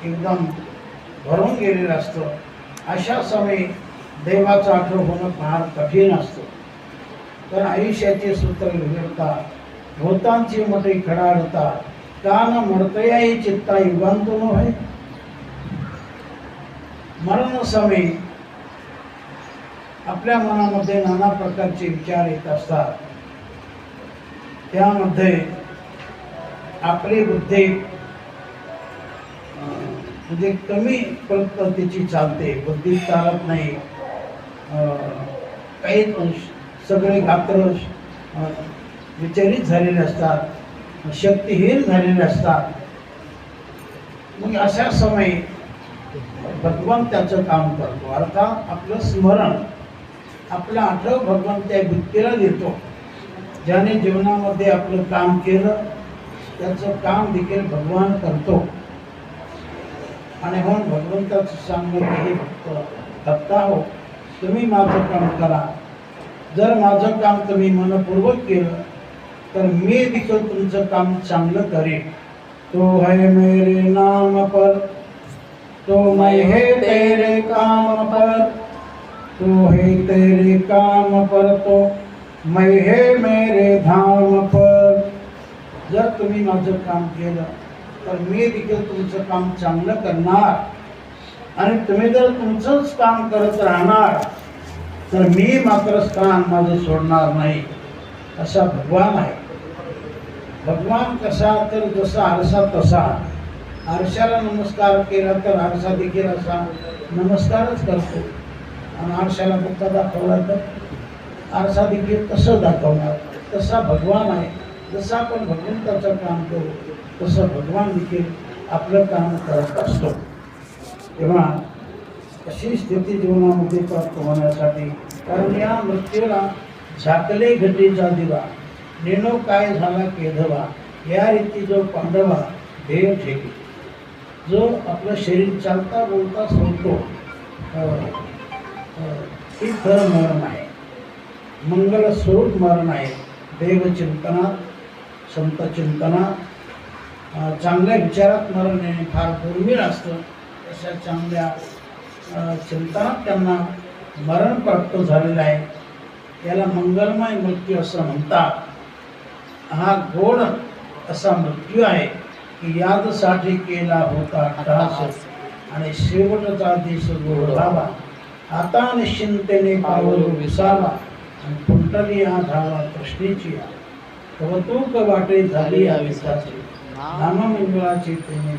एकदम भरून गेलेलं असतं. अशा समयी देवाचं आठवण होणं फार कठीण असतं. तर आयुष्याचे सूत्र विघडतात, भूतांची मटे खडाडतात, कान मरतयाही चित्ता युगांतून होय. मरण समयी आपल्या मनामध्ये नाना प्रकारचे विचार येत असतात. त्यामध्ये आपली बुद्धी म्हणजे कमी पद्धतीची चालते, बुद्धी चालत नाही. काही सगळे गात्र विचलित झालेले असतात, शक्तिहीन झालेले असतात. मग अशा समयी भगवान त्याचं काम करतो. अर्थात आपलं स्मरण, आपलं आठव भगवान त्या व्यक्तीला देतो ज्याने जीवनामध्ये आपलं काम केलं. त्याचं काम देखील भगवान करतो. आणि म्हणून भगवंताचं सांगणं की हे भक्ता हो, तुम्ही माझं काम करा. जर माझं काम तुम्ही मनपूर्वक केलं तर मी देखील तुमचं काम चांगलं करेन. तो है मेरे नाम पर, तो मैं है तेरे काम पर, तो है तेरे काम पर, तो मैं है मेरे धाम पर. जर तुम्ही माझं काम केलं तर मी देखील तुमचं काम चांगलं करणार. आणि तुम्ही जर तुमचंच काम करत राहणार तर मी मात्र स्थान माझं सोडणार नाही. असा भगवान आहे. भगवान कसा तर जसा आरसा तसा. आरशाला नमस्कार केला तर आरसा देखील असा नमस्कारच करतो. आणि आरशाला बुक्का दाखवला तर आरसा देखील कसं दाखवणार. तसा भगवान आहे. जसं आपण भगवंताचं काम करू तसं भगवान देखील आपलं काम करत असतो. तेव्हा अशी स्थिती जीवनामध्ये प्राप्त होण्यासाठी, कारण या मृत्यूला झाकले घटीचा दिवा, नेणो काय झाला केधवा, या रीती जो पांडवा ध्येय ठेवी. जो आपलं शरीर चालता बोलता सोडतो ती खरं मरण आहे. मंगल स्वरूप मरण आहे. देवचिंतनात, संत चिंतनात, चांगल्या विचारात मरण येणे फार दुर्मिळ असतं. अशा चांगल्या चिंतनात त्यांना मरण प्राप्त झालेलं आहे. याला मंगलमय मृत्यू असं म्हणतात. हा गोड असा मृत्यू आहे की यादसाठी केला होता त्रास आणि शेवटचा दिस गोड व्हावा. आता निश्चिंतेने पावल विसावा आणि कुंटली या धावा कृष्णेची. कौतुक वाटे झाली या विसाची, नाममंगळाची प्रेमे